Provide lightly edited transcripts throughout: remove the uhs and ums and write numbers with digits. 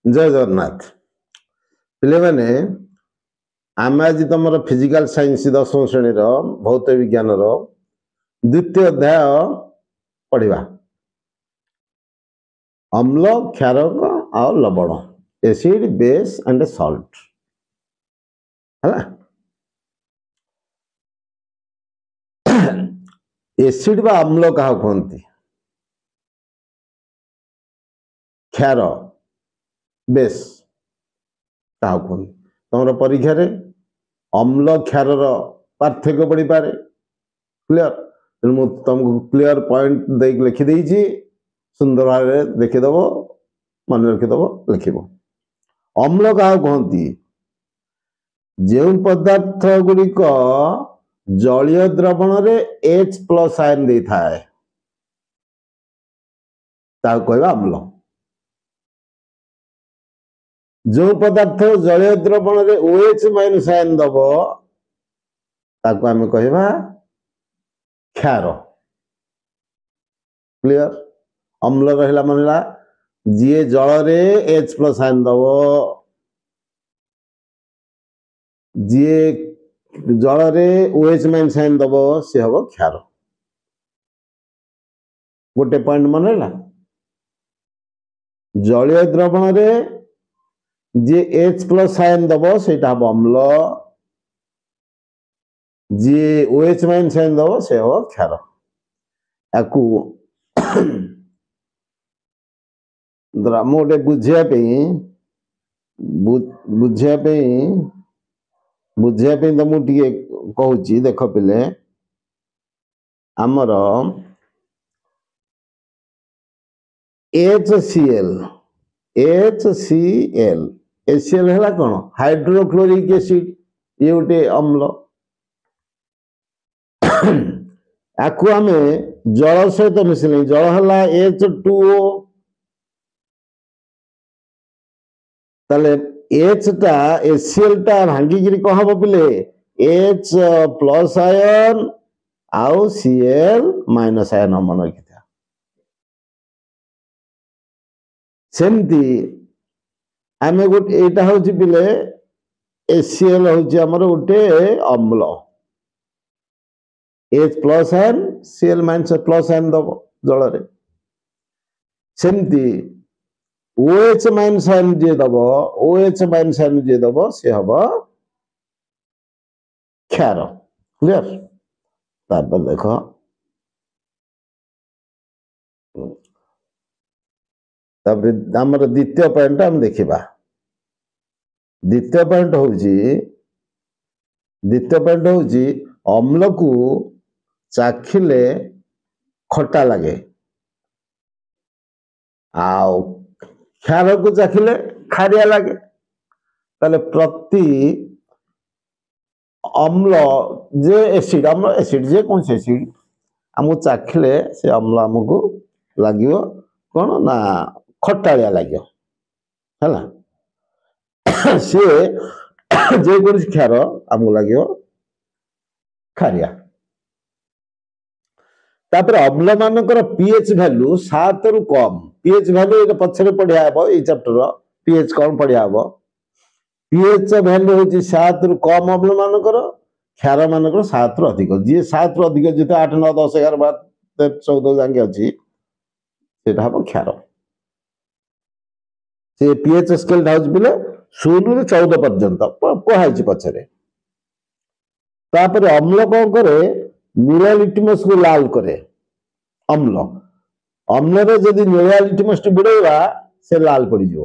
जय जगन्नाथ पिले माने आम आज तुम फिजिकल साइंस 10वीं श्रेणी भौत विज्ञान द्वितीय अध्याय पढ़ा अम्ल क्षारक आ लवण एसिड बेस एंड सॉल्ट है एसिड बा अम्ल क्या कहती क्षार बेस क्या कहती तुम परीक्षा रे अम्ल क्षार पार्थक्य पड़ी पारे क्लियर तुमको क्लियर पॉइंट दे लिखिदे सुंदर भाव देखीदेव मन रखीदेव लिख अम्ल क्या कहती जो पदार्थ गुड़िक जलीय द्रवण रे H+ आयन दे थाए कहवा अम्ल जो पदार्थ जलीय द्रवण रे OH- आयन दब ताको आमे कहवा क्षार क्लियर अम्ल रहा मनला जी जल रे H+ आयन दब जी जल रे OH- आयन दब सी हम क्षार गोटे पॉइंट मन है जलीय द्रवण रे जी H+ आयन दब से हम अम्ल जी OH- आयन दब से हम क्षार याकू गोटे बुझापी तुमको टे कहूँ देख पिले आमर HCl HCl है कौन हाइड्रोक्लोरिक एसिड ये गोटे अम्ल याकू आम जल सहित मिसले जल है H2O ताले H टा HCl टा भांगिकी कौन हम पिले H+ आयन आउ Cl- आयन हम मन रखी था सेमती आम गोटे यहाँ हूँ पिले HCl हूँ आमर गोटे अम्ल H+ आयन Cl- आयन दब जल रे सेमती OH- आयन जी दब OH- आयन जी दब सी हम क्षार क्लियर तापर देख आमर द्वितीय पॉइंट हम देखा द्वितीय पॉइंट हूँ अम्ल को चाखिले खटा लगे आओ क्षार को चाखिले खारिया लगे ताले प्रति अम्ल जे एसिड अम्ल एसिड जे कौन से एसिड आमको चाखिले से अम्ल आमको लगे कौन ना खटालिया लगे है सी जेको क्षार आमको लगे खारिया तापर अम्ल मानकर pH वैल्यू 7 रु कम pH वैल्यू ये पछरे पढ़िया हे ये चैप्टर pH कौन पढ़िया हे pH वैल्यू होची 7 रु कम अम्ल मानकर क्षार मानकर 7 रु अधिक जी 7 रु अधिक जते 8 9 10 11 12 14 जांगे अछि सेटा हम क्षार से pH स्केल धाउज बिले 0 रु 14 पर्यंत कोहाइछि पछरे तापर अम्ल कौन करे नीला लिटमस को लाल करे अम्ल अम्ल रे जदि नीला लिटमस बुड़ेवा से लाल पड़ी जो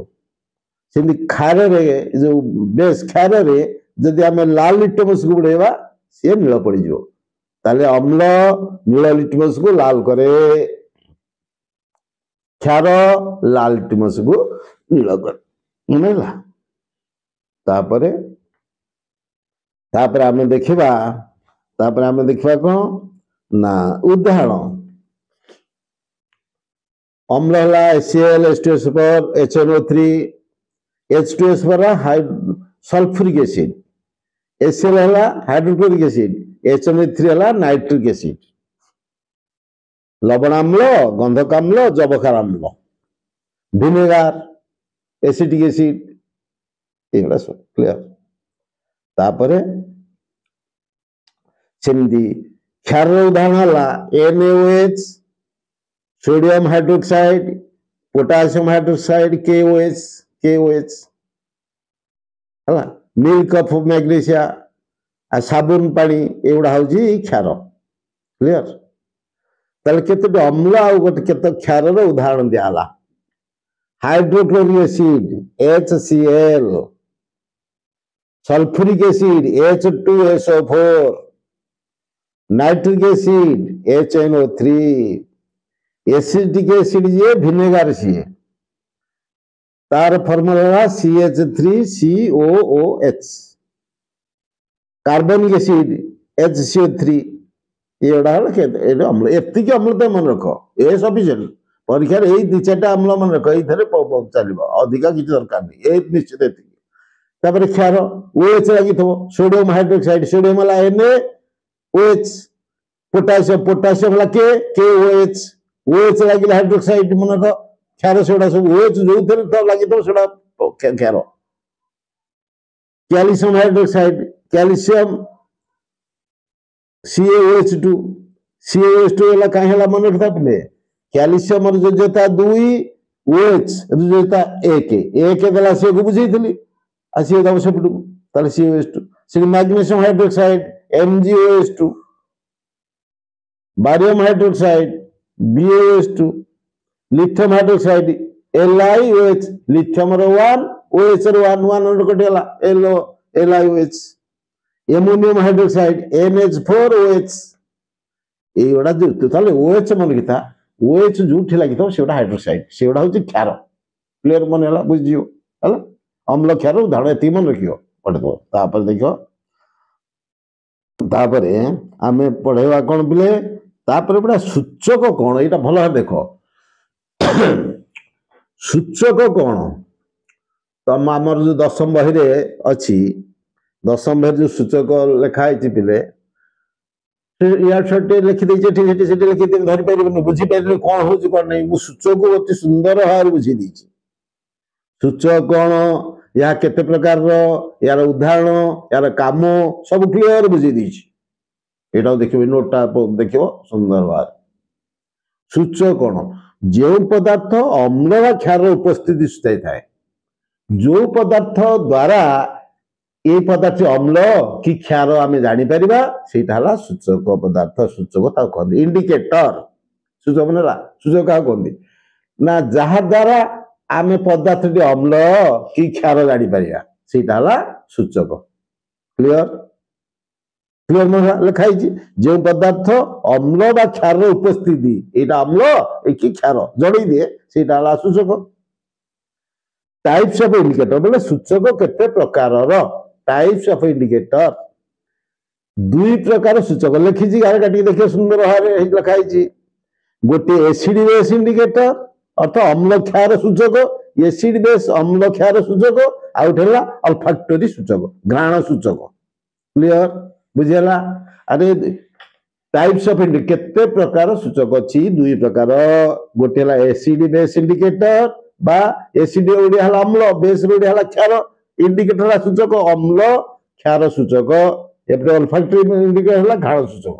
सेमि खार रे जो बेस खार रे जदि आम लाल लिटमस को बुड़ेवा से नील पड़ी जो ताले अम्ल नीला लिटमस को लाल करे क्षार लाल लिटमस को नील करे मनला तापरे आम देखा कौन ना उदाहरण अम्ल है HCl H2SO4 HNO3 H2SO4 sulphuric acid HCl है हाइड्रोक्लोरिक एसिड HNO3 है नाइट्रिक एसिड लवण अम्ल गंधक अम्ल जबक्षार अम्ल विनेगार एसिटिक एसिड एगुड़ा सब क्लियर। तापरे सेमती क्षार उदाहरण है NaOH, sodium hydroxide, potassium hydroxide KOH है मिल्क ऑफ मैग्नेशिया आ साबुन पानी एगुड़ा हूँ क्षार क्लियर। ताले केते अम्ल आ केते क्षार उदाहरण दियाला hydrochloric acid HCl, sulphuric acid H2SO4, nitric acid HNO3, acetic acid ये विनेगार सी तार फॉर्मूला CH3COOH, कार्बनिक एसिड HCO3 ये अम्ल एति अम्ल तो मन रख ए सफिशिएंट परीक्षा यही 2-4 अम्ल मन रख ये चलो अधिका किसी दरकार नहीं ये निश्चित तापर क्षार OH लगी सोडियम हाइड्रोक्साइड सोडियम है NaOH, पोटासियम है KOH, OH लगे हाइड्रोक्साइड मन रख क्षार से सब OH जो लगी क्षार। Calcium hydroxide calcium CaOH2 CaOH2 कहीं मन रखता पे कैल्शियम रुजता 2 OH रुजता 1 देला से बुझे आसी दब सेपटू ताले CaOH2 से magnesium hydroxide MgOH2, barium hydroxide BaOH2, lithium hydroxide LiOH, lithium 1 OH 1 कटिगला LiOH, एमोनियम हाइड्रोक्साइड NH4OH एगुड़ा जो OH मन किता OH जो लगी से हाइड्रोक्साइड से हूँ क्षार क्लीयर मन है बुझी है अम्ल क्षार उदाहरण ये मन रख पढ़े देख आम पढ़ेवा कौन बोले गोटे सूचक कौन यहाँ भल देख सूचक कौन तुम आमर जो दशम बही अच्छी दशम बही जो सूचक लिखाई पे याटे लिखिदे लिखिदे धरी पारे बुझीपारे कौन हो कौन नहीं मुझे सूचक को अति सुंदर भाव बुझी देती सूचक कौन या केते प्रकार यार उदाहरण यार काम सब क्लियर बुझी देती यहाँ देखिए नोटा देखिए सुंदर भाव सूचक कौन जो पदार्थ अम्ल व क्षार उपस्थिति सूचाई थाए जो पदार्थ द्वारा ये पदार्थ अम्ल कि क्षार आम जापर से सूचक पदार्थ सूचक कहते इंडिकेटर सूचक मन सूचक क्या कहते ना जहा द्वारा आम पदार्थ अम्ल कि क्षार जापर से सूचक क्लियर क्लियर मन लिखाई जो पदार्थ अम्ल व क्षार उपस्थिति यहाँ अम्ल कि क्षार जड़े दिए से सूचक। टाइप्स ऑफ इंडिकेटर बोले सूचक केते प्रकार टाइप्स ऑफ इंडिकेटर 2 प्रकार सूचक लिखी देखिए सुंदर भाव लिखाई गोटे एसिड बेस इंडिकेटर अर्थात अम्ल क्षार सूचक एसिड बेस अम्ल क्षार सूचक आउला अल्फैक्टरी सूचक घ्राण सूचक क्लियर बुझीगला। अरे टाइप्स ऑफ केते प्रकार सूचक अच्छी 2 प्रकार गोटे एसिड बेस इंडिकेटर बा एसिड ओडिया अम्ल बेस ओडिया क्षार इंडिकेटर सूचक अम्ल क्षार सूचक अल्फैक्टरी इंडिकेटर घ्राण सूचक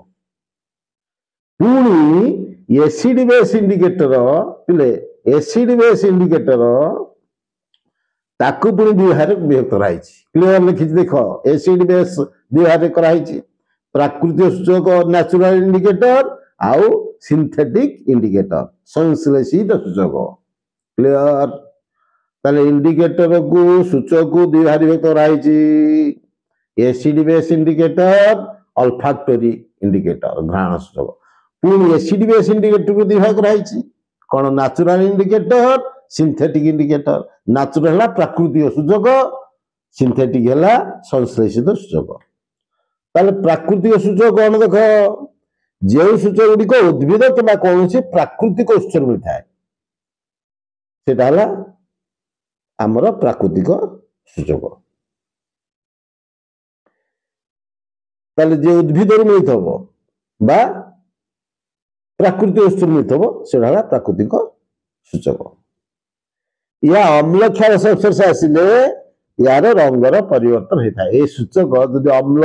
पुणी एसिड बेस इंडिकेटर पिले एसिड बेस इंडिकेटर ताकू पुणी 2 भाग विभक्त रही क्लियर लिखी देख एसिड बेस 2 भाग कराई प्राकृतिक सूचक नेचुरल इंडिकेटर आउ सिंथेटिक इंडिकेटर संश्लेषित सूचक क्लियर ताले इंडिकेटर को सूचक को 2 भाग विभक्त रही एसिड बेस इंडिकेटर अल्फैक्टरी इंडिकेटर घ्राण सूचक पुणी एसिड बेस इंडिकेटर को 2 भाग रही कौन natural indicator synthetic indicator natural है प्राकृतिक सूचक सिंथेटिक है संश्लेषित सूचक ताले प्राकृतिक सूचक कौन देख जो सूचक गुड़िक उद्भिद कि कौन प्राकृतिक उत्स मिलता है से आमर प्राकृतिक सूचक ताले जो उद्भिद मिलता बा प्राकृतिक उत्स मिलता से प्राकृतिक सूचक या अम्ल क्षार संस्पर्श आसिले यार रंगर परिवर्तन होता है। ये सूचक जदि अम्ल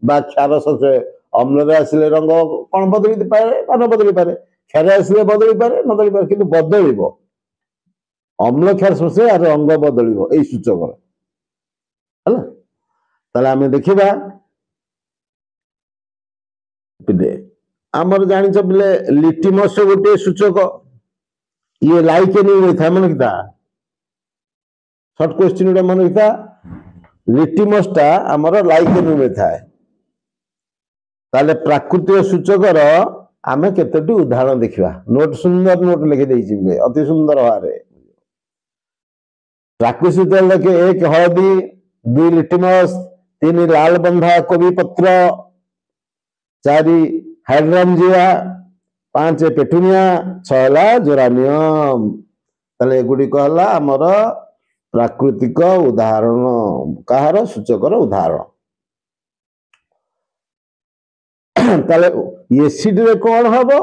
बा क्षार संस्पर्श अम्ल आसिले रंग कौन बदली पारे न बदली पारे, क्षार आसिले बदली पारे न बदली पारे, किंतु बदलिबो अम्ल क्षार संस्पर्श यार रंग बदलिबो ये सूचक है। ताले आमे देखिबा पिले आमर जानिछ पिले लिटिमस गोटे सूचक ये लाइकेनिंग था मन किता शॉर्ट क्वेश्चन गोटे मन किता लिटिमस टा आमर लाइकेनिंग में था। ताले प्राकृतिक सूचक रो आमे केतोटी उदाहरण देखिबा। नोट सुंदर नोट लिखि देइछि बे अति सुंदर भारे। प्राकृतिक सूचक लखे 1 हळदी, 2 लिटिमस, 3 लाल बंधा कोबी पत्र, 4 हाइड्रांजिया, 5 पेटुनिया, 6 जोरानियम। ताले एगुडी कहला हमर प्राकृतिक उदाहरण कहार सूचकर उदाहरण। ताले एसिड रे कौन हबो,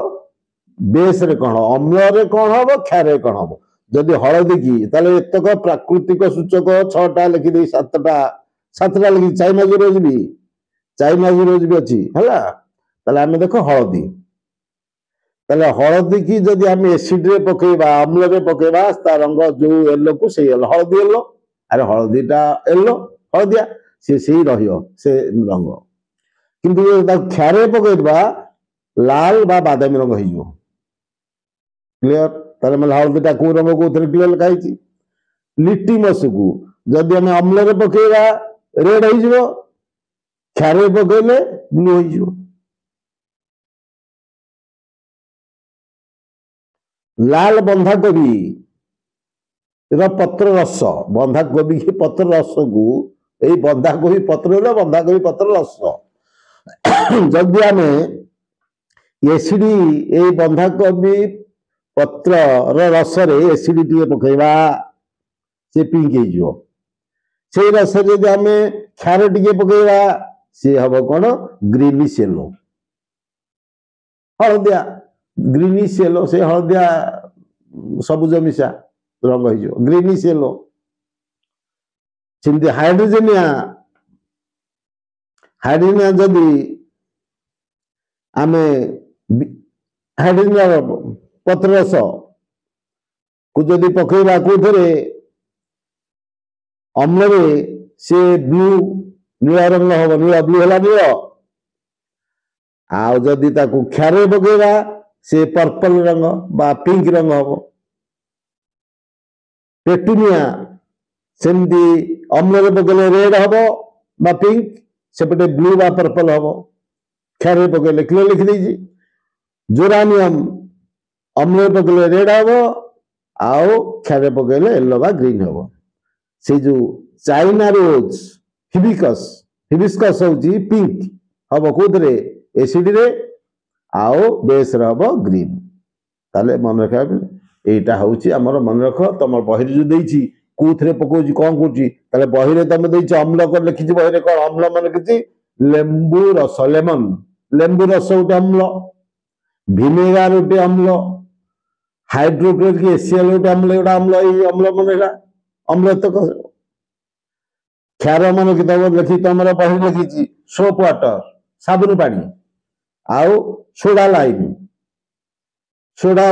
बेस रे कौन, अम्ल रे कौन हबो, क्षार रे कौन हबो। जदि हळदी की ताले एतक प्राकृतिक सूचक 6टा लिखि दे 7टा लिखि चाइना जीरोज भी अछि हला। ताले आमे देखो हळदी, ताले हळदी की जदि आमे एसिड रे पकेबा अम्ल रे पकेबा ता रंग जो येलो को से येलो हळदी येलो, अरे हळदीटा येलो हळदिया से रहियो से रंग। किंतु क्षार रे पकेबा लाल बा बादामी रंग होइयो। क्लियर? ताले मतलब हळदीटा को रंग को थरे क्लियर लिखाइछि। लिटिमस को जदि आमे अम्ल रे पकेबा रेड होइजो, क्षार रे पकेले ब्लू होइजो। लाल बंधा कोबी पत्र रस, बंधा कोबी की पत्र रस को यही बंधा कोबी पत्र बंधा कोबी पत्र रस जदि आमे एसिड ए बंधा कोबी पत्र रस रे एसिड टी पकेबा से पिंक हो से रस जदि आमे क्षार टी पकेबा से हम कौन ग्रीनिश येलो हलदिया ग्रीनिश येलो से हलदिया सबुज मिशा रंग हो ग्रीनिश येलो। सेमती हाइड्रोजेनिया जदि आमे हाइड्रोजेनिया पत्र रस को जदि पकेबा कोथरे अम्ल रे से ब्लू नीला रंग हम नीला ब्लू है नील आ जदि ताकू क्षार पकेबा से पर्पल रंग बा पिंक रंग हम। पेटुनिया सेमती अम्ल रे पकेले रेड हम बा पिंक सेपटे ब्लू बा पर्पल हम क्षार पकेले क्लियर लिखि देछि। जोरानियम अम्ल रे पकेले रेड हम आओ क्षार पकेले येलो बा ग्रीन हम। से जो चाइना रोज हिबिस्कस होची पिंक हम कोथरे एसिड रे आओ बेस रे हम ग्रीन। ताले मन रखा एटा होची हमर मन रख तमर बहिर जो देछि कोथरे पकोची कोन कोची ताले बहिर तम देछि अम्ल कर लिखिछि बहिर कोन अम्ल मन लिखिछि लेंबू रस लेमन लेंबू रस उटे अम्ल विनेगार उटे अम्ल हाइड्रोक्लोरिक एसिड उटे अम्ल एटा अम्ल ए अम्ल मन एटा अम्ल तक क्षार मन किताब लिखि तमर बहिर लिखिछि सोप वाटर साबुन पानी आओ soda lime soda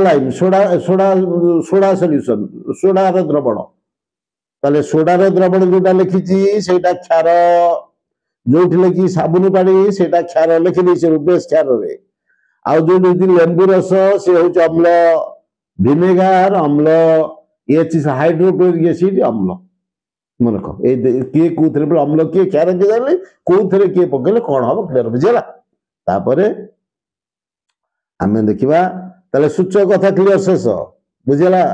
solution soda रो द्रवण ताले सोडा रो द्रवण जोटा लिखिछि सेटा क्षार जोठी लिखि साबुन पानी सेटा क्षार लिखि दै से बेस क्षार रे आ जो लेंबू रस से होछ अम्ल विनेगार अम्ल एच हाइड्रोक्लोरिक एसिड अम्ल मन रख ए के कोथरे अम्ल के क्षार के जाले कोथरे के पकेले कोन हम क्लियर बुझला। तापरे आमे देखिबा ताले सूचक कथा क्लियर शेष बुझला।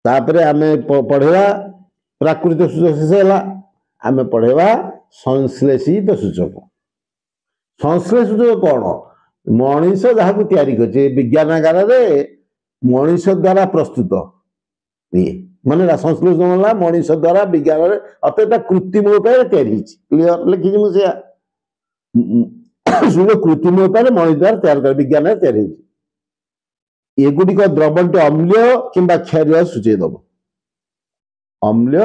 तापरे आमे पढ़ेवा प्राकृतिक सूचक शेष होला आमे पढ़ेवा संश्लेषित सूचक। संश्लेषित सूचक कौन मनीष जहाँ को तैयारी करछे विज्ञानागार रे मनीष द्वारा प्रस्तुत ये माने संश्लेषण होला मनीष द्वारा विज्ञान रे अतटा कृत्रिम उपाय तैयारी क्लियर लिखि मुझे कृत्रिम उपाय मनीष द्वारा तैयार कर विज्ञान तैयारी एगुड़िक द्रव्यटी अम्ल कि क्षारीय सूचेदब अम्ल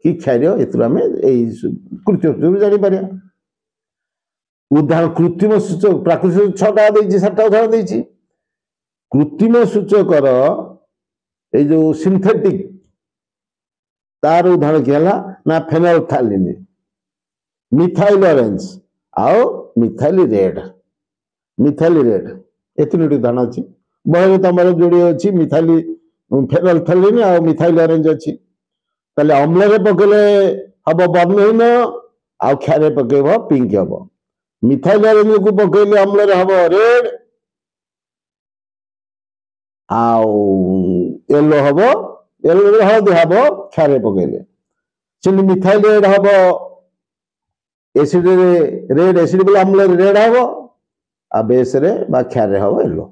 कि क्षारीय कृत्रिम जापर उदाहरण कृत्रिम सूचक प्राकृतिक 6टा 7टा उदाहरण देती कृत्रिम सूचकर ये जो सिंथेटिक तार उदाहरण किया ना फेनोल्फथालीन मिथाइल ऑरेंज आओ मिथाइल रेड ये तीनोटी उदाहरण अच्छी बहरे तुम जोड़ी अच्छी मिथाइल फेनोल्फथालीन आ मिथाइल ऑरेंज अच्छी ताले अम्ल पकेले हम वर्णहीन आ क्षार पकेब पिंक हम मिथाइल ऑरेंज को पकेले अम्ल हम रेड आउ येलो हम येलो हलदी हम क्षार पकेले से मिथाइल रेड हम एसिड रेड एसिड बोले अम्ल रेड हम आ बेस रे बा क्षार हम येलो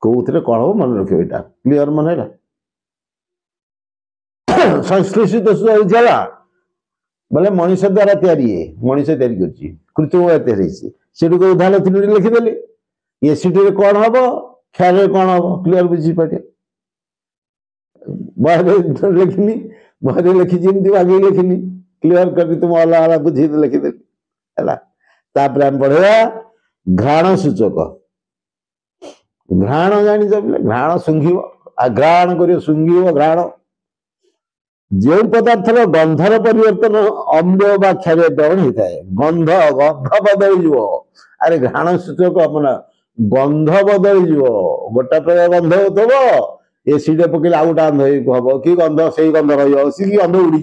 कौन कौन हम मन रखिए यहाँ क्लीयर मन है संश्लेषित सूचक बोले मनीष द्वारा तैयारी मनीष तैयारी कर कृत्रिम तैयारी से उदाहरण 3टी लिखिदेली एसिड रे कौन हम क्षार कौन हम क्लीयर बुझीपारे बहरे लिखनी बहरे लिखी आगे लिखनी क्लीयर कर तुम अलग अलग बुझे लिखिदेली है पढ़ा घ्राण सूचक घ्राण जानी घ्राण शुंघ घ्राण कर शुंघ घ्राण जो पदार्थ गंधर परिवर्तन अम्ल बा क्षार द्रवण होता है गंध गंध बदल अरे घ्राण सूचक अपना गंध बदल गोटा प्रकार गंध हो एसिड पकड़े आउ गोटा गंध हम कि गंध से गंध रही गंध उड़ी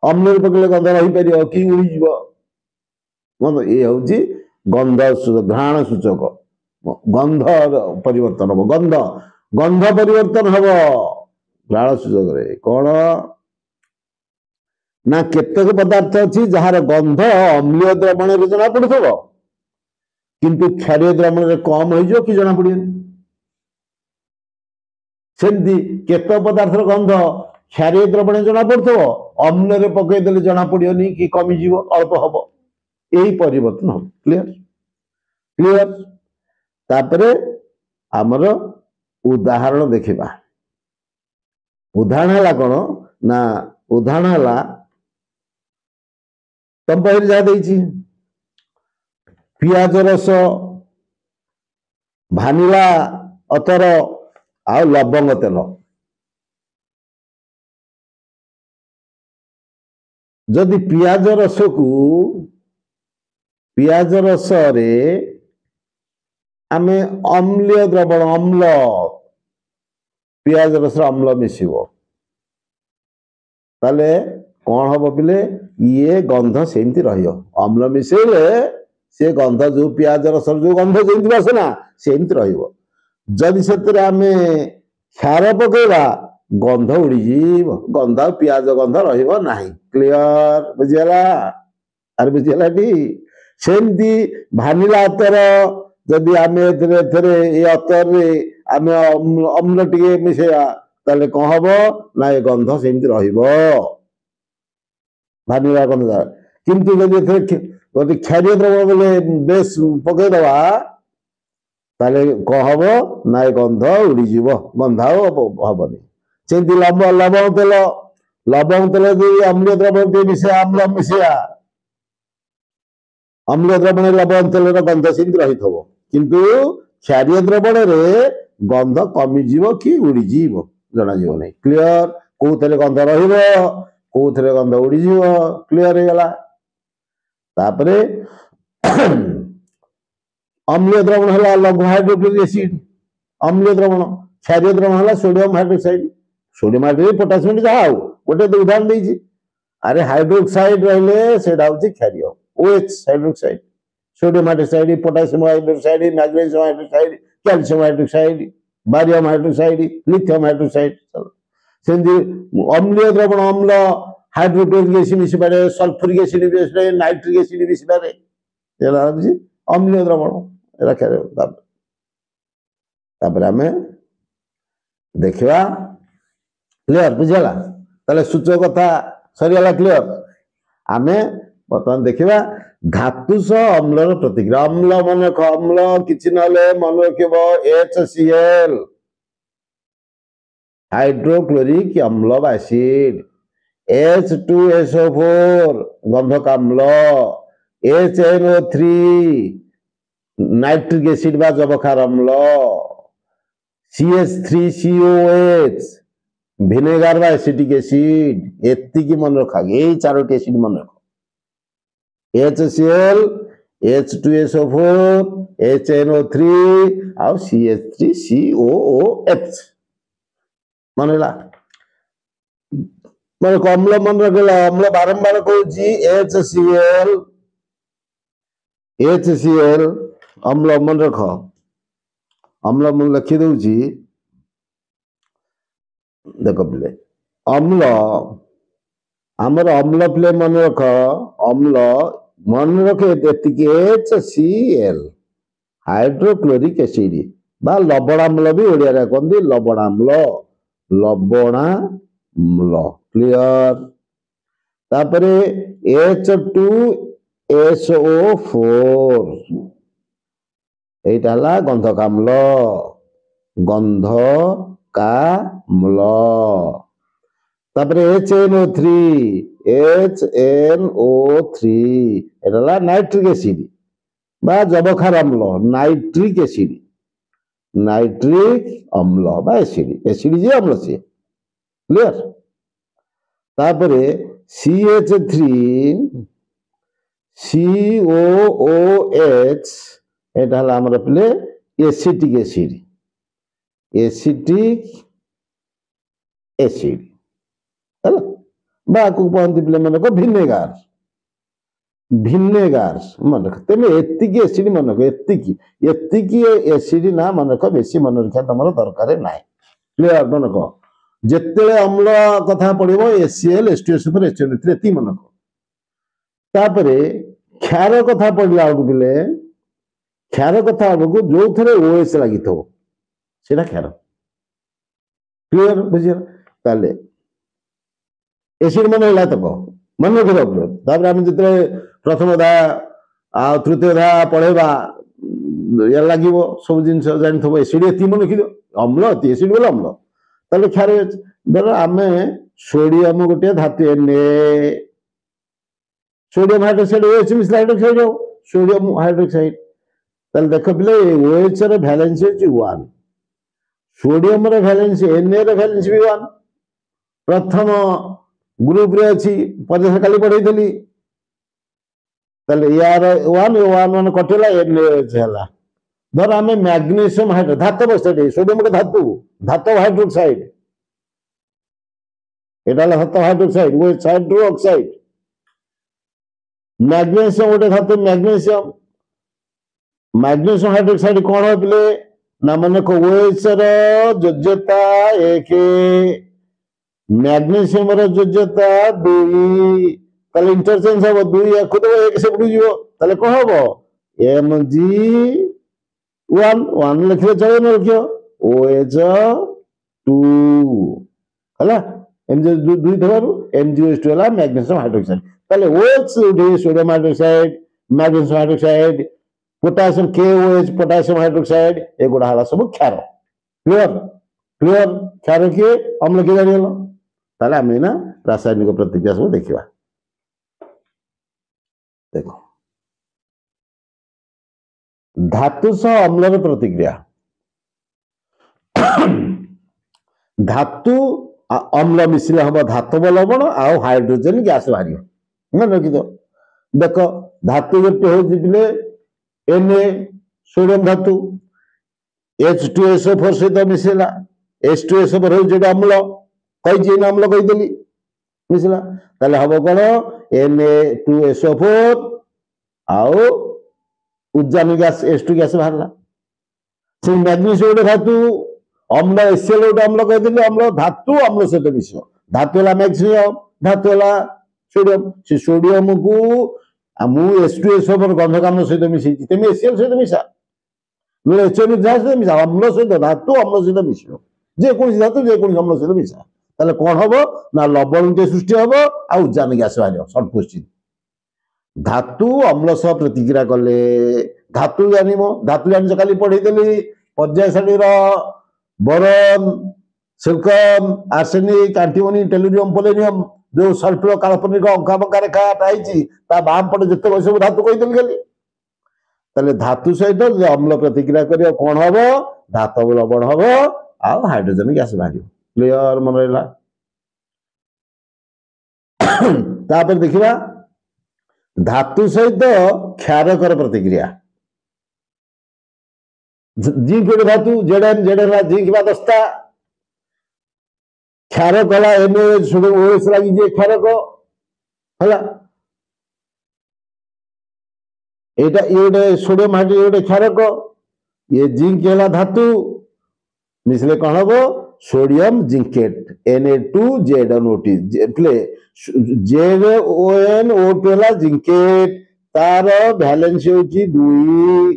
अम्ल पकड़े गंध रही पार कि उड़ी गंध ये हूँ गंध घ्राण सूचक गंध परिवर्तन हम गंध गंध परिवर्तन हम घ्राण सूचक कौन ना केतक पदार्थ अच्छी जार गंध अम्लीय द्रवण जना पड़ो किंतु क्षारीय द्रवण कम हो कि जना पड़े सेमती केत पदार्थ गंध क्षारीय द्रवण जना पड़ो अम्ल पकईदे जना पड़ोनी कि कमिज अल्प हम यही परिवर्तन हम क्लियर क्लियर तापरे आमर उदाहरण देखा उदाहरण है कौन ना उदाहरण है तुम पाखे जहाँ पियाज रस भानिला अतर आ लवंग तेल जदि पियाज रस को पियाज रस रे आमे अम्लीय द्रवण अम्ल पियाज रस अम्ल मिसिब ताले कौन हम पिले ये गंध सेमती रम्ल मिसेले से गंध जो पियाज रस जो गंध जमी आसना सेमती रदि से क्षार पकेबा गंध उड़ी गंध पियाज गंध रहा क्लियर बुझीगला अरे बुझीगला टी सेमती भानिला अतर जदि आम अतर आम अम्ल टे मिसेया ताले कौन हम ना ये गंध सेमती भानिला गंध किंतु जदि क्षारीय द्रव्य बोले बेस पकईदवा ताले कौन हम ना ये गंध उड़ी गंध हेनी सेमती लवंग तेल अम्लीय द्रव्य मिसे अम्ल मिसेया अम्लीय द्रवण लवंग तेल गंध सेमती रही थो किंतु क्षारीय द्रवण रे गंध कमिज कि उड़ी जना नहीं क्लियर कौन गंध रौन गंध उड़ी क्लियर होगा तापरे अम्लीय द्रवण है लघु हाइड्रोक्लोरिक एसिड अम्लीय द्रवण क्षारीय द्रवण है sodium hydroxide sodium hydroxide potassium जहाँ गोटे उदाहरण देती अरे हाइड्रोक्साइड रही से क्षारीय OH hydroxide sodium hydroxide potassium hydroxide magnesium hydroxide calcium hydroxide barium hydroxide lithium hydroxide सेमती अम्लीय द्रवण अम्ल हाइड्रोक्लोरिक एसिड मिसपारे सल्फ्यूरिक एसिड मिसपारे नाइट्रिक एसिड मिसपारे अम्लीय द्रवण आम देखा क्लियर बुझेगा ताले सूचक कथा सरीगला क्लियर आम बर्तमान देखा धातु सह अम्लर प्रतिक्रिया अम्ल मन अम्ल कि मन रख HCl हाइड्रोक्लोरिक अम्ल बा एसिड H2SO4 गंधक अम्ल HNO3 नाइट्रिक एसिड बा जबखार अम्ल CH3COH ভিনেগার বা অ্যাসিটিক অ্যাসিড এতিকি মনে রাখা এই চারটি অ্যাসিড মনে রাখো HCl H2SO4 HNO3 ଆଉ CH3COOH ମନେ ହେଲା ମାନେ ଅମ୍ଳ ମନେ ରଖିଲା ଅମ୍ଳ ବାରମ୍ବାର କହୁଛି HCl ଅମ୍ଳ ମନେ ରଖ ଅମ୍ଳ ମୁଁ ଲେଖି ଦଉଛି देख पिले अम्ल आमर अम्ल पिले मन रख अम्ल मन रख HCl हाइड्रोक्लोरिक एसिड बा लवणाम्ल भी ओडिया रे कहंदी लवणाम्ल क्लियर तापरे H2SO4 एटा हला गंधक अम्ल काम्ल तापरे HNO3 एटा नाइट्रिक एसिड बा जबखार अम्ल नाइट्रिक अम्ल बा एसिड जे अम्ल से क्लियर तापरे CH3COOH एटा हला हमर पिले एसिटिक एसिड है बाकू कहती पे मन को भिनेगार मन रख तेज एतिकी एसिड मन रख एतिकी एसिड ना मन रख बेसी मन रखा तुम दरकार ना क्लियर मन रख जिते अम्ल कथा पड़ो HCl H2SO4 HNO3 एति मन रख तापर क्षार कथा पड़ा पे क्षार कथा को जो थे OH लगी सेटा क्षार क्लियर बुझे ताले एसिड मन है तक मन रख आम जो प्रथम अध्याय तृतीय अध्याय पढ़ेबा या लगे सब जिन जान एसिड ये मन रखिद अम्ल एसिड बोले अम्ल ताले क्षार धर आम सोडियम गोटे धातु सोडियम हाइड्रोक्साइड OH मिश्र हाइड्रोक्साइड सोडियम हाइड्रोक्साइड ताले देख पे OH रो वैलेंस होची 1 सोडियम रो वैलेंस Na रो वैलेंस भी 1 प्रथम ग्रुप रे अछि पदे काली पढ़ई देली ताले यार 1 कटेला NaOH हला धर आमे मैग्नीशियम हाइड्रो धातु बसते सोडियम के धातु हाइड्रोक्साइड एटा धातु हाइड्रोक्साइड OH हाइड्रोक्साइड मैग्नीशियम गोटे धातु मैग्नीशियम हाइड्रोक्साइड कौन हो पे ना मन को OH रो योज्यता 1 मैग्नीशियम रो योज्यता 2 ताले इंटरचेंज हो 2 या खुद 1 से पड़ी जीवो ताले को हबो Mg1 लिखले चले न लिखियो OH2 हला Mg2 थबारु MgOH2 हला मैग्नीशियम हाइड्रोक्साइड ताले OH sodium hydroxide magnesium hydroxide potassium KOH potassium hydroxide एगुड़ा हला सब क्षार क्लियर क्षार किए अम्ल किए जानिल ताले आम ना रासायनिक प्रतिक्रिया सब देखा देखो धातु सह अम्लर प्रतिक्रिया धातु अम्ल मिश्रित हम धातव लवण आउ हाइड्रोजन गैस बाहर मन रखी देख धातु गोटे हूँ Na सोडियम धातु H2SO4 सहित मिसेला H2SO4 हूँ जो अम्ल कही अम्ल कहीदेली मिसला ताले हम कौन Na2SO4 आउ उद्जान गैस H2 गैस बाहर से मैग्नीशियम गोटे धातु अम्ल HCl गोटे अम्ल कहीदेली अम्ल धातु अम्ल सहित मिस धातु है मैग्नीशियम धातु है सोडियम से सोडियम को H2SO4 गंधक अम्ल सहित मिसई तुम HCl सहित मिसा HNO सहित मिसा अम्ल सहित धातु अम्ल सहित मिस जेको धातु जेको अम्ल सहित मिसा ताले कौन हम ना लवण सृष्टि हम आजान गैस बाहर सर्ट क्वेश्चन धातु अम्ल सह प्रतिक्रिया कले धातु जान धातु जान खाली पढ़ईदेली पर्याय सारणी boron silicon arsenic antimony tellurium polonium जो सल्फर काल्पनिक अंकाबंका रेखाटा है बाम पटे जिते सब धातु कहीदेली खाली ताले धातु सहित अम्ल प्रतिक्रिया कर कौन हम धातव लवण हम आ हाइड्रोजन गैस बाहर क्लियर मन रहा तापर देखिबा धातु सहित क्षारकर प्रतिक्रिया जिंक गोटे धातु जेडन जेडन जिंक बा 10टा क्षारक है एनएच ओएस लगी जे क्षारक है एटा ये सोडियम हाइड्रोजन गोटे क्षारक ये जिंक है धातु मिसले कौन हम sodium zincate Na2ZnOT play ZnO2 है जिंकेट तार भैलेंस होची 2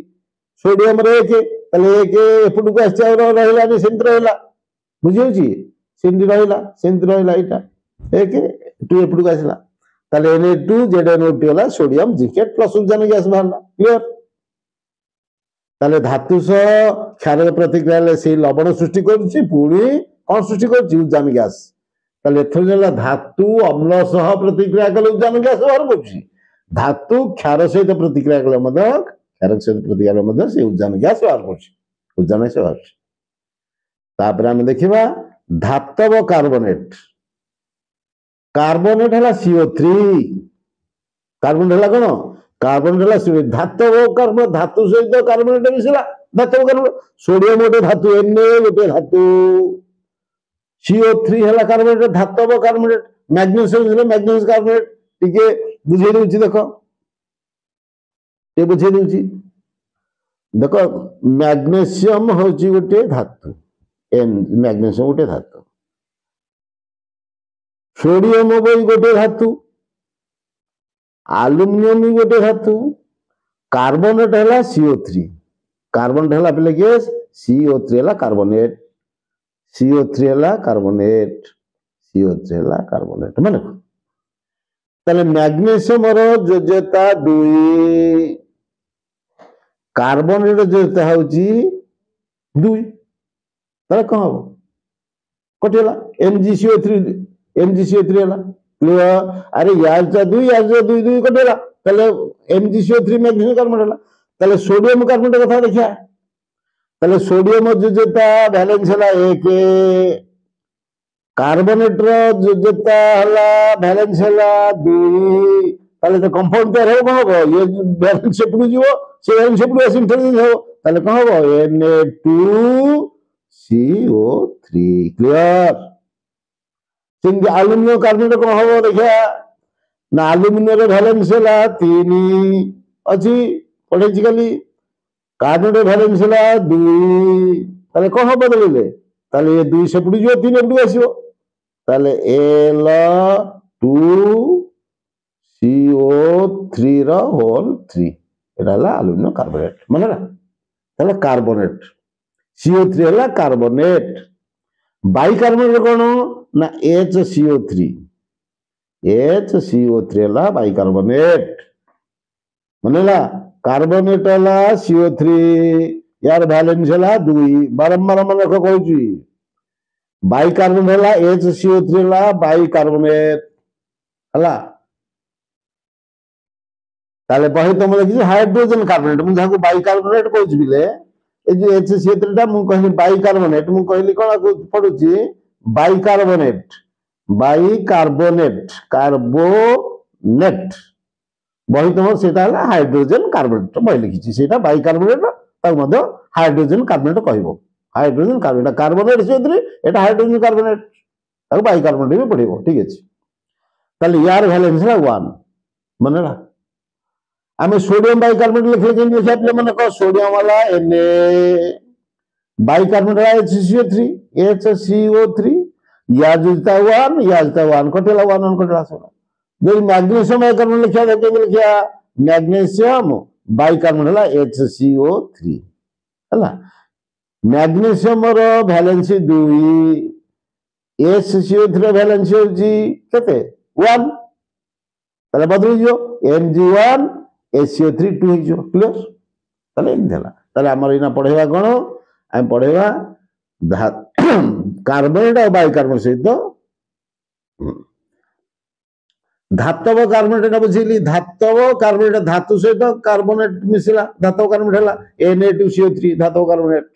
सोडियम रे एक एपटू को आसी रहा सेमती रहा बुझी सेमती रहा यहाँ एक 2 एपटू को आसला Na2ZnO2 है सोडियम जिंकेट प्लस उजान गैस बाहर क्लियर ताले धातु सह क्षारक प्रतिक्रिया से लवण सृष्टि करुच्ची पुणी कौन सृष्टि करुच्ची गैस ताले धातु अम्ल सह प्रतिक्रिया कले उजान गैस बाहर कर धातु क्षार सहित प्रतिक्रिया कले क्षारक सहित प्रतिक्रिया से उजान गैस बाहर कर उजान से बाहर तापर आम देखा धातव कार्बोनेट कार्बोनेट है CO3 कार्बोनेट है कौन कार्बोनेट है धातव कार्बन धातु सहित कार्बोनेट मिसला धातव कार्बन सोडियम गोटे धातु Na गोटे धातु CO3 है कार्बोनेट धातव कार्बोनेट मैग्नीशियम मैग्नीशियम कार्बोनेट टिके बुझे दूची देख मैग्नीशियम हूँ गोटे धातु मैग्नीशियम गोटे धातु सोडियम गोटे धातु आलुमिनियम गोटे धातु कार्बोनेट है CO3 कार्बोनेट है पे गैस CO3 है कार्बोनेट CO3 है कार्बोनेट CO3 है कार्बोनेट माने ताले मैग्नीशियम योज्यता 2 कार्बोनेट योज्यता होची 2 ताले कौन हम कटिला MgCO3 है क्लियर अरे यार 2 कटेला ताले MgCO3 मैग्नीशियम कार्बोनेट है ताले सोडियम कार्बोनेट कथा देखिया ताले सोडियम योज्यता बैलेंस है 1 कार्बोनेट योज्यता है बैलेंस है 2 ताले तो कंपाउंड तैयार हो कौन हम ये बैलेंस सेपटू जीव से बैलेंस सेपटू सिंथेसिस हो ताले कौन हम Na2CO3 क्लियर आलुमिनियम कार्बोनेट कौन हम देखा ना आलुमिनियम भैलेंस है 3 अच्छी पढ़े खाली कार्बोनेट भैलेंस है 2 ताले कौन हम बदलिले ताले ये 2 सेपटू जीव 3 एपटू आसीबो ताले Al2CO3 रा होल 3 एटा हला आलुमिनियम कार्बोनेट मानेला ताले कार्बोनेट CO3 हला कार्बोनेट बाइकार्बोनेट कौन ना HCO3 है बाइकार्बोनेट मानेला कार्बोनेट है CO3 यार बैलेंस है 2 बारंबार मन रख कहूँ बाइकार्बोनेट है HCO3 है बाइकार्बोनेट है ताले बही तुम देखी हाइड्रोजन कार्बोनेट मुझे बाइकार्बोनेट कहूँ बिले जो HCO3 मु कहली बाइकार्बोनेट मु कहली कौन पड़ुची बाइकार्बोनेट कार्बोनेट बही तुम से हाइड्रोजन कार्बोनेट बही लिखी से बाइकार्बोनेट हाइड्रोजन कार्बोनेट कह हाइड्रोजन कार्बोनेट कार्बोनेट से हाइड्रोजन कार्बोनेट बाइकार्बोनेट भी पढ़ो ठीक अच्छे ताले यार वैलेंस 1 मन आम सोडियम बाइकार्बोनेट लिखे लिखा पे मन कह सोडियम वाला Na बाइकार्बोनेट HCO3 या जुजता 1 कटेला 1 कटेला जो मैग्नीशियम बाइकार्बोनेट लिखा लिखा मैग्नीशियम बाइकार्बोनेट है HCO3 है मैग्नीशियम वैलेंस 2 HCO3 वैलेंस होची केते 1 ताले बदल जो Mg1 HCO3 2 हो क्लियर ताले एम देला ताले हमर इना पढ़ेवा कोन हम पढ़ेवा कार्बोनेट और बाइकार्बोनेट सहित धातव कार्बोनेट बुझेली धातव कार्बोनेट धातु सहित कार्बोनेट मिसला धातव कार्बोनेट है Na2CO3 धातव कार्बोनेट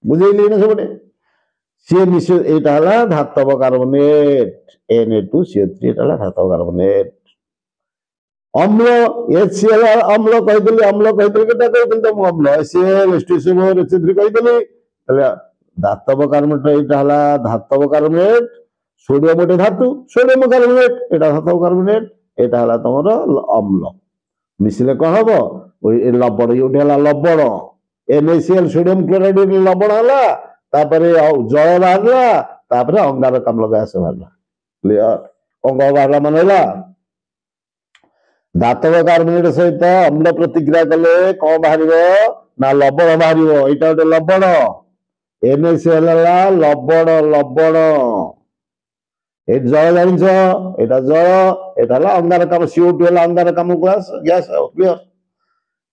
बुझेली ना सब सी मिस यहाँ धातव कार्बोनेट Na2CO3 यहाँ धातव कार्बोनेट अम्ल HCl अम्ल कहीदेली अम्ल कहीदेली केटा कहीदेली तुम अम्ल HCl H2SO4 H3 कहीदेली धातव कार्बोनेट यहाँ धातव कार्बोनेट सोडियम गोटे धातु सोडियम कार्बोनेट यहाँ धातव कार्बोनेट यहाँ है तुम अम्ल मिसिले कौन हम लवण ये लवण NaCl सोडियम क्लोराइड लवण है जल बाहर अंगारकाम्ल गैस बाहर क्लियर कौन बाहर मान धातव कार्बोनेट सहित अम्ल प्रतिक्रिया कले कौन बाहर ना लवण बाहर यहाँ गोटे लवण NaCl लवण लवण ये जल जान यहाँ जल यहाँ अंगारकाम्ल CO2 अंगारकाम्ल गैस क्लियर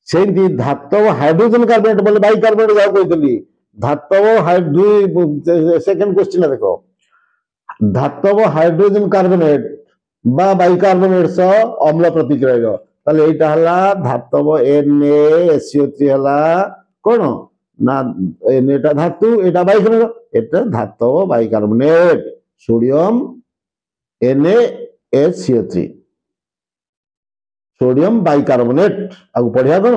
से धातव हाइड्रोजन कार्बोनेट बोले बाइकार्बोनेट जाओ कही धातव सेकंड क्वेश्चन देख धातव हाइड्रोजन कार्बोनेट बा बाइकार्बोनेट सह अम्ल प्रतिक्रिया यहाँ धातव NaSO3 है कौन ना Na धातु यहाँ बाइकार्बोनेट यहाँ धातव bicarbonate sodium NaSO3 sodium bicarbonate आगु पढ़िया कौन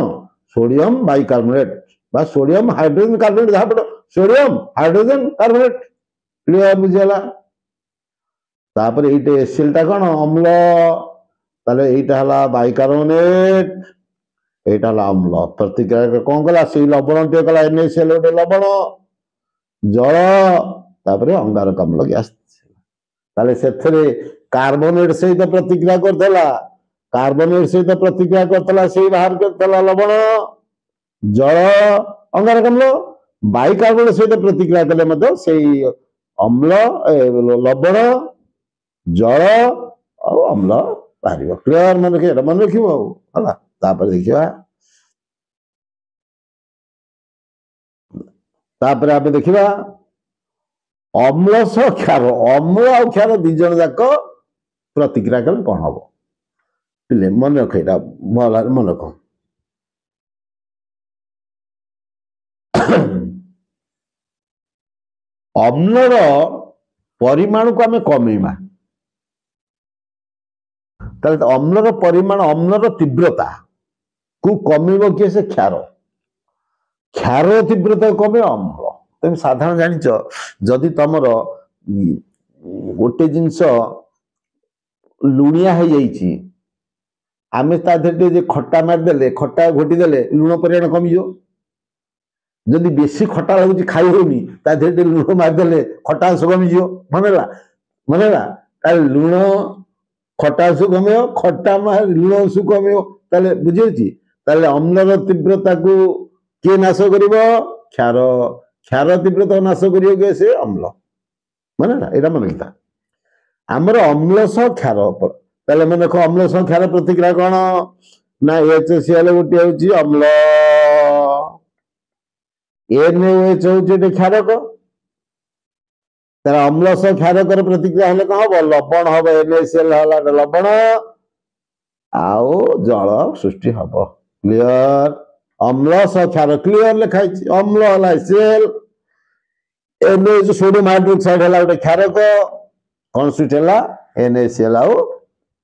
सोडियम बाइकार्बोनेट बा सोडियम हाइड्रोजन कार्बोनेट जहाँ पढ़ो सोडियम हाइड्रोजन कार्बोनेट क्लियर बुझेगा तापर ये एसिल टा कौन अम्ल ताले यहाँ है बाइकार्बोनेट यहाँ है अम्ल प्रतिक्रिया कौन कला से लवण टे कला NaCl गोटे लवण जल तापर अंगारकाम्ल गैस ताले से कार्बोनेट सहित प्रतिक्रिया करथला कार्बोनेट सहित प्रतिक्रिया करथला से बाहर करथला लवण जल अंगारकाम्ल बाइकार्बोनेट सहित प्रतिक्रिया कले मत से अम्ल लवण जल और अम्ल बाहर क्लियर मन रखिए तापर देखिए तापर आप देखिए अम्ल सह क्षार अम्ल और क्षार दी जन जाक प्रतिक्रिया कले कौन हम पिले मन रख भल मन रख अम्लर परिमाण को आम कमेमा अम्लर परिमाण अम्लर तीव्रता को कमेब किए से क्षार क्षार तीव्रता कमे अम्ल तुम साधारण जानिच जदि तुमर गोटे जिनस लुणिया हो जाइए आमे खट्टा मारिदे खट्टा घोटीदे लुण परिमाण कमिज जदि बेसी खट्टा लगुच खाई होनी लुण मारिदे खट्टा अंश कमिज मनला लुण खट्टा अंश कम खट्टा लुण अंश कम बुझे अम्लर तीव्रता को किए नाश कर क्षार क्षार तीव्रता नाश कर से अम्ल माना यहाँ मन गीता आमर अम्ल सह क्षार ताले मैंने देखो अम्ल सह क्षार प्रतिक्रिया कौन ना HCl गोटे हूँ अम्ल NaOH हूँ क्षारक तार अम्ल सह क्षारक प्रतिक्रिया हेल्ले कौन हम लवण हम NaCl है लवण आउ जल सृष्टि हम क्लियर अम्ल सह क्षार क्लियर लिखाई अम्ल है HCl NaOH सोडियम हाइड्रोक्साइड है गोटे क्षारक कौन सृष्टि है NaCl आउ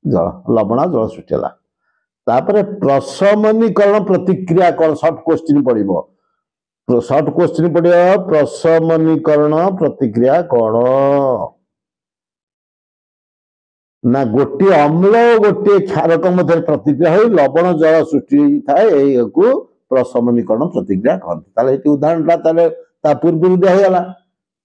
जल लवण जल सृष्टि है तापर प्रशमनीकरण प्रतिक्रिया कौन शॉर्ट क्वेश्चन पड़ो शॉर्ट क्वेश्चन पड़ो प्रशमनीकरण प्रतिक्रिया कौन ना गोटे अम्ल गोटे क्षारक मध्य प्रतिक्रिया हो लवण जल सृष्टि थाए को प्रशमनीकरण प्रतिक्रिया कहते उदाहरण पूर्व दिगला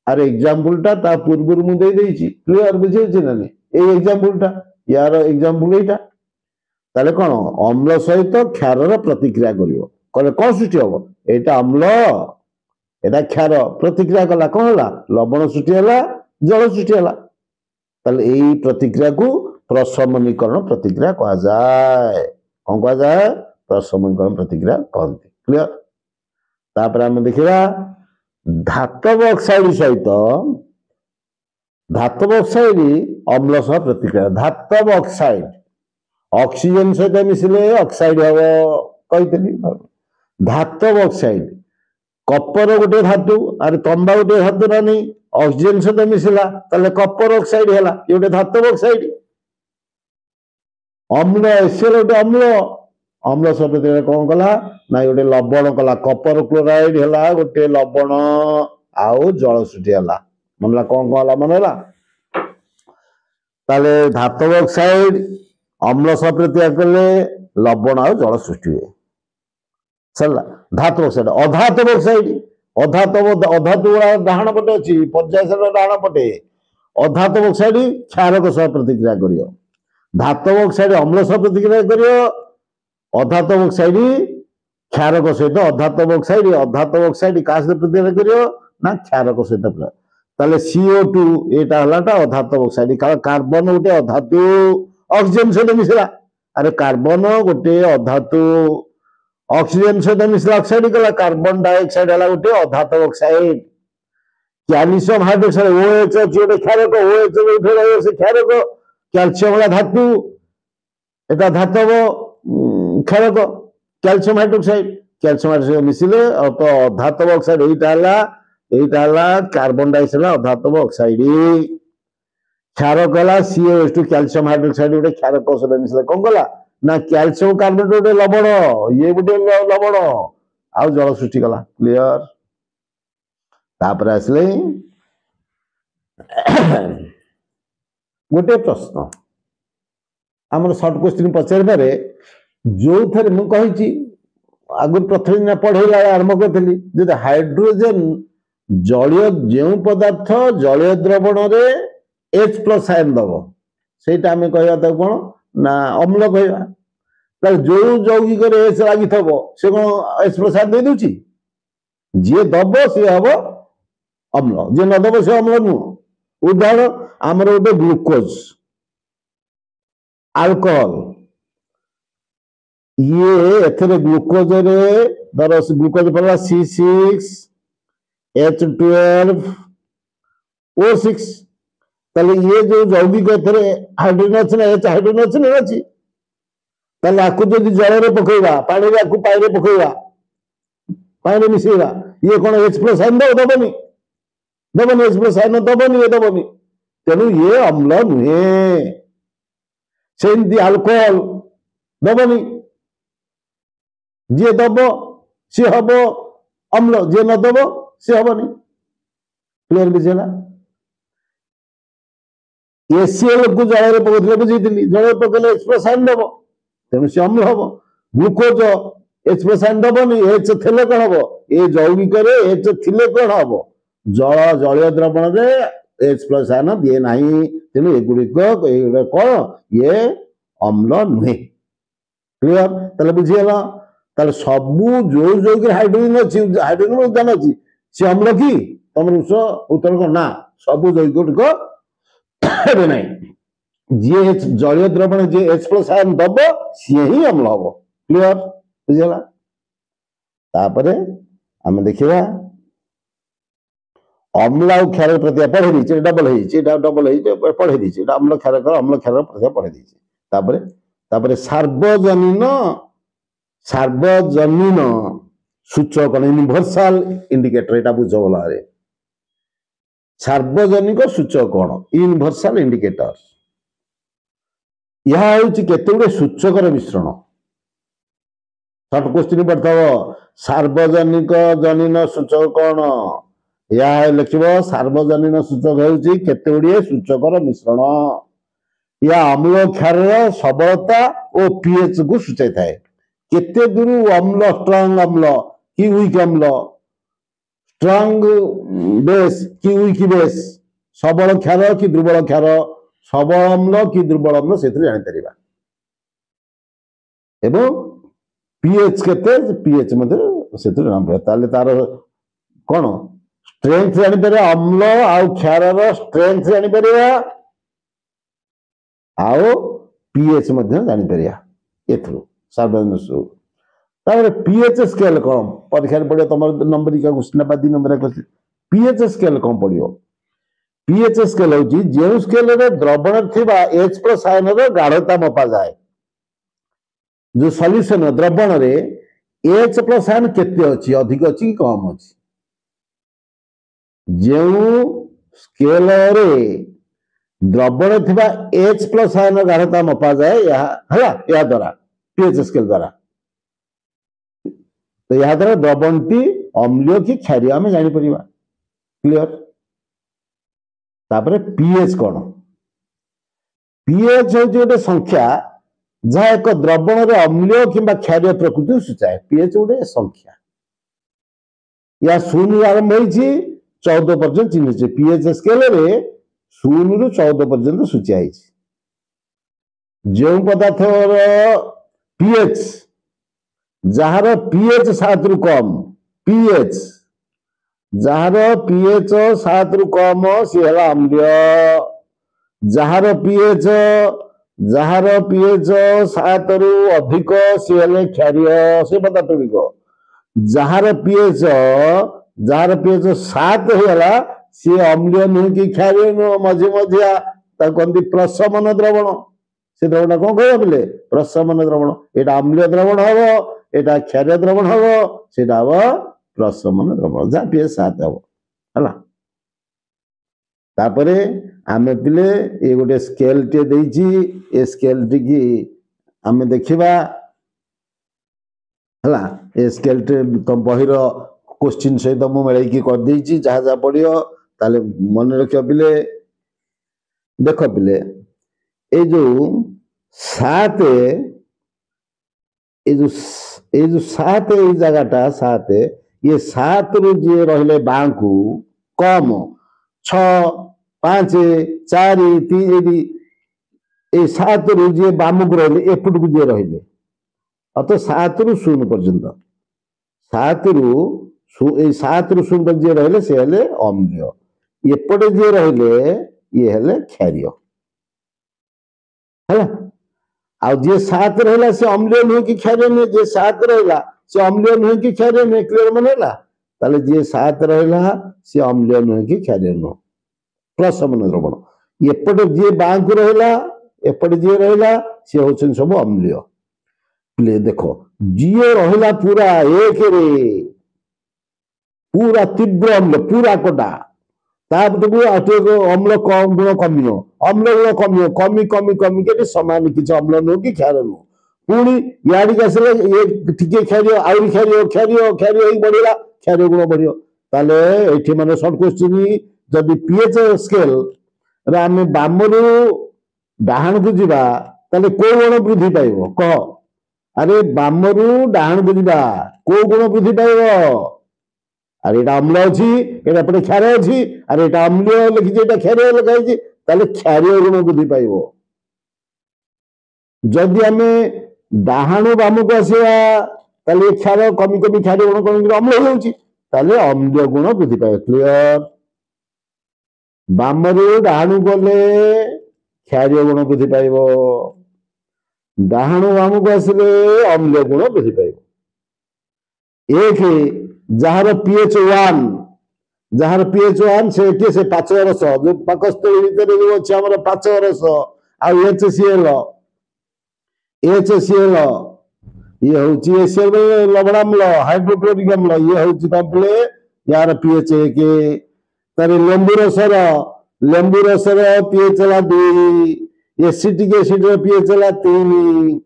आर एग्जाम्पल टा पूर्व मुझे क्लियर बुझे ना नहीं एग्जाम्पल टा यार एग्जाम्पल यहाँ कौन अम्ल सहित क्षार प्रतिक्रिया कर कौन सृष्टि हम यहाँ अम्ल यहाँ क्षार प्रतिक्रिया कला कौन है लवण सृष्टि है जल सृष्टि है यही प्रतिक्रिया को प्रशमनीकरण प्रतिक्रिया कह जाए कौन कह जाए प्रशमनीकरण प्रतिक्रिया कहते क्लियर तापर आम देखा धातव ऑक्साइड सहित धातव ऑक्साइड अम्ल सह प्रतिक्रिया धातव ऑक्साइड ऑक्सीजन सहित मिसिले ऑक्साइड हम कही धातव ऑक्साइड कपर गोटे धातु अरे तंबा गोटे धातु ना नहीं ऑक्सीजन सहित मिसिला ताले कपर ऑक्साइड है ये गोटे धातव ऑक्साइड अम्ल एसिएल गोटे अम्ल अम्ल सह प्रतिक्रिया कौन कला ना गोटे लवण कला कपर क्लोराइड है गोटे लवण आउ जल सृष्टि है मनला कौन कौन है मन ताले धातव ऑक्साइड अम्ल सह प्रतिक्रिया कले लवण आउ जल सृष्टि हुए सरला धातु ऑक्साइड अधातव अधातु गुड़ा डाण पटे अच्छी पर्याय डाण पटे अधातव ऑक्साइड क्षारक सह प्रतिक्रिया करियो धातव ऑक्साइड अम्ल सह प्रतिक्रिया करियो अधातव ऑक्साइड क्षारक सहित अधातव ऑक्साइड का प्रतिक्रिया करियो ना क्षारक सहित ताले CO2 एटा हलाटा अधातव ऑक्साइड कार्बन गोटे अधातु ऑक्सीजन सहित मिसला अरे कार्बन गोटे अधातु ऑक्सीजन सहित मिसला ऑक्साइड कला कार्बन डाइऑक्साइड हला गोटे अधातव ऑक्साइड कैल्शियम हाइड्रोक्साइड OH अछि गोटे क्षारक OH उठे रहियो से क्षारक कैल्शियम वाला धातु एटा धातव क्षारक कैल्शियम हाइड्रोक्साइड मिसिले तो अधातव ऑक्साइड एटा हला कार्बन डाइऑक्साइड अधातव ऑक्साइड क्षारक हला COH2 कैल्शियम हाइड्रोक्साइड गोटे क्षारक सहित मिसिले कौन कला ना कैल्शियम कार्बोनेट गोटे लवण ये गोटे लवण आउ जल सृष्टि कला क्लियर तापर आसले गोटे प्रश्न आम सर्ट क्वेश्चन पचार पारे जो थे मुझे आगुरी प्रथम दिन पढ़ेला आरंभ करी जब हाइड्रोजेन जलीय जो पदार्थ जलीय द्रवण H+ आयन दब से आम कह कौन ना अम्ल कह जो यौगिक H लगी से कौन H+ आयन दे दूची जी दब सी हम अम्ल जी नदब से अम्ल नुह उदाहरण आमर गोटे ग्लूकोज अल्कोहल ये एथरे ग्लूकोज रे धर ग्लूकोज पड़ा C6H12O6 ताले ये जो यौगिक एथरे हाइड्रोजन अछि ना H हाइड्रोजन अछि ना अछि ताले आकु जदि जल रे पकैबा पानी रे आकु पानी रे पकैबा पानी रे मिसेबा ये कोन H+ आयन दबनी H+ आयन दबनी तेनु ये अम्ल नुहे सेमती अल्कोहल दबनी जी दब सी हम अम्ल जी न दब सी हमनी क्लियर बुझेगा एसीएल को जल पकड़े बुझी जल पकड़े H+ आयन दब तेणु सी अम्ल हम ग्लूकोज H+ आयन दबनी H थे कौन हम ये यौगिक H थे कौन हम जल जलीय द्रवण रे H+ आयन दिए ना तेणु एगुड़िक कौन ये अम्ल नुहे क्लियर ताले बुझीगला ताले सबू जो यौगिक हाइड्रोजन अच्छी हाइड्रोजन उद्यान अच्छी सी अम्ल कि तुम उत्तर कौन ना सबू यौगिक ना जी जलीय द्रवण जी H+ आयन दब सी ही अम्ल हम क्लियर बुझीगला तापरे आम देखा अम्ल आ क्षार प्रतिक्रिया पढ़े दीचे डबल पढ़े दीचे अम्ल क्षार प्रतिक्रिया पढ़े दीचे तापरे सार्वजनीन सूचक यूनिवर्सल इंडिकेटर एटा बुझ भल सार्वजनिक सूचक कौन यूनिवर्सल इंडिकेटर यह हूँ केते सूचक मिश्रण सर्ट क्वेश्चन पढ़ता सार्वजनिक जनीन सूचक कौन यह लिख सार्वजनीन सूचक हूँ केते सूचकर मिश्रण या अम्ल क्षार सबलता और पीएच को सूचाई थाए केते दूर अम्ल स्ट्रांग अम्ल कि वीक अम्ल स्ट्रांग बेस कि वीक बेस सबल क्षार कि दुर्बल क्षार सबल अम्ल कि दुर्बल अम्ल से जापर एवं पीएच केते पीएच से जापर तार कौन स्ट्रेंथ जापर अम्ल आउ क्षार स्ट्रेंथ जापर आओ पीएच जापर एथु सार्वजनिक तापर पीएच स्केल कौन परीक्षा पड़े तुम नंबरिका क्वेश्चन बा 2 नंबर क्वेश्चन पीएच स्केल कौन पड़ो पीएच स्केल होची जो स्केल रे द्रवण थिबा H+ आयन रो गाढ़ता मपा जाए जो सॉल्यूशन द्रवण रे H+ आयन केते अछि अधिक अछि कि कम अछि जो स्केल रे द्रवण थिबा H+ आयन गाढ़ता मपा जाए या द्वारा पीएच स्केल द्वारा तो यह द्वारा द्रवण टी अम्लीय कि क्षारीय आम जानी परिबा क्लियर तापर पीएच कौन पीएच हूँ गोटे संख्या जहाँ एक द्रवण रे अम्लीय कि क्षारीय प्रकृति सूचाए पीएच गोटे संख्या या 0 आरंभ होती 14 पर्यंत चिन्ह पीएच स्केल रे 0 रु 14 पर्यंत सूचाई जो पदार्थ पीएच जार पीएच 7 रु कम पीएच जार पीएच 7 रु कम सी है अम्लीय जार पीएच 7 रु अधिक सी है क्षारीय से पदार्थ गुड़िक जार पीएच 7 होगा सी अम्लीय नुह कि क्षारीय नुह मझी मझिया कहते प्रशमन द्रवण से द्रवण कौन कह बोले प्रशमन द्रवण यहाँ अम्लीय द्रवण हम यहाँ क्षारीय द्रवण हम से हम प्रशमन द्रवण जहाँ पीएच 7 हम है तापर आम पिले ये गोटे स्केल टे देछि स्केल टी की आम देखा है ए स्केल टे तो बहिर क्वेश्चन सहित मुझे कर देछि जहाँ जहाँ पड़ो ताले मन रख पिले देख पिले ये जो 7 ये जो 7 जगहटा 7 ये 7 रु जी रहिले बांकू कम 6 5 4 3 ये 7 रु जी बामक रहिले एपट को जी रहिले अत 7 रु 0 पर्यंत 7 रु 0 पर जी रहिले से हेले अम्लीय एपटे जी रहिले ये हेले क्षारीय है आउ जे 7 रहा से अम्लीय नुह कि क्षारीय नुह जे 7 रहा से अम्लीय नुह कि क्षारीय नुह क्लियर मन है ताले जे 7 रहा से अम्लीय नुह कि क्षारीय नुह प्रशमन द्रवण एपटे जी बांक रहा एपटे जी रहा सी हूँ सब अम्लीय प्ले देख जी रहा पूरा एक रे पूरा तीव्र अम्ल पूरा कटा अम्ल कम गुण कमियो अम्ल गुण कमियो कमी कमी कमी के समान किसी अम्ल नुह कि क्षार नुह पुणी याड़ी आसले ये टिके क्षारीय आउरी क्षारीय क्षारीय क्षारीय बढ़ला क्षारीय गुण बढ़ ताले ये माने शॉर्ट क्वेश्चन जदि पीएच स्केल रे आम बाम रु डाहाण को जीवा ताले को गुण वृद्धि पाइब कह अरे बाम रु डाहाण को जीवा को गुण वृद्धि पाइब अरे ये अम्ल अच्छी ये क्षार अच्छी अरे ये अम्लीय लिखी क्षारीय लिखाई ताले क्षारीय गुण वृद्धि पाइब जदि आम डाहाणु बाम को आसवा ताले क्षार कमी कमी क्षारीय गुण कमी अम्ल हो अम्लीय गुण वृद्धि पाइब क्लियर बाम रु डाहाणु गले क्षारीय गुण वृद्धि पाइब डाहाणु बाम को आसिले अम्लीय गुण वृद्धि पाइब एक जार पीएच 1 से किए से पाचरस जो पाकस्थली भितर जो अच्छे आम पाचरस आउ HCl ये हूँ एसीएल लवणाम्ल हाइड्रोक्लोरिक अम्ल ये हूँ कम्प्ले यार पीएच 1 तार लेंबू रसर पीएच है 2 एसिटिक एसिड पीएच है 3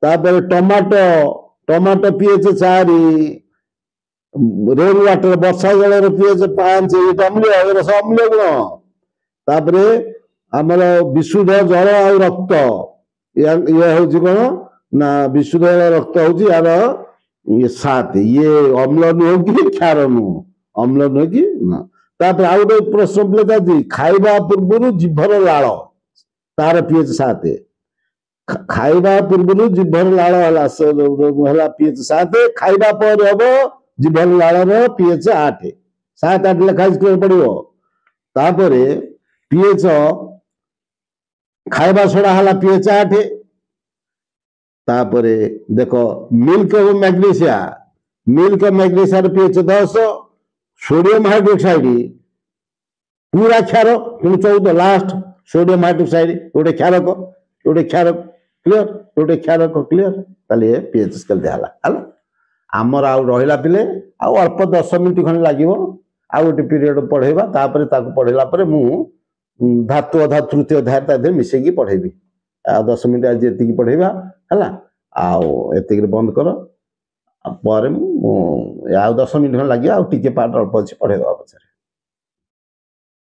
तापर टमाटो पीएच 4 रेन वाटर वर्षा जल पीएच 5 अम्लीय अम्लीय गुण तापर आमर विशुद्ध जल आ रक्त ये हूँ कौन ना विशुद्ध रक्त हूँ यार ये 7 ये अम्ल नुह कि क्षार नुह अम्ल नुह कि ना तापर आउ गोटे प्रश्न पड़े खाइबा पूर्व जीभर लाल तार पीएच 7 खाइबा पूर्व जीभर लाल है पीएच 7 खाइबा पर हम जीभर लाल पीएच 8 7 लिखाई पड़ो तापर पीएच खाइबा छड़ा है पीएच 8 तापरे देख मिल्क और मैग्नीशिया मिल्क और मैग्नीशिया पीएच 10 सोडियम हाइड्रोक्साइड पूरा क्षार पुणी 14 लास्ट सोडियम हाइड्रोक्साइड गोटे क्षारक क्लियर गोटे क्षारक क्लियर ताले पीएच स्केल दिहला हला आमर आउ रहिला पिले आउ अल्प 10 मिनिट खन लागिवो आउ गोटे पीरियड पढ़ेबा तापरे ताको पढ़ेला परे मु धातु अधा तृतीय अध्याय ता दे मिसेकी पढ़ेबी 10 मिनिट आज एतिकी पढ़ेबा हला आउ एतिकी बंद कर पर मु आउ 10 मिनिट खन लागि आउ टिके पार्ट अल्प अछि पढ़ेबा पछरे।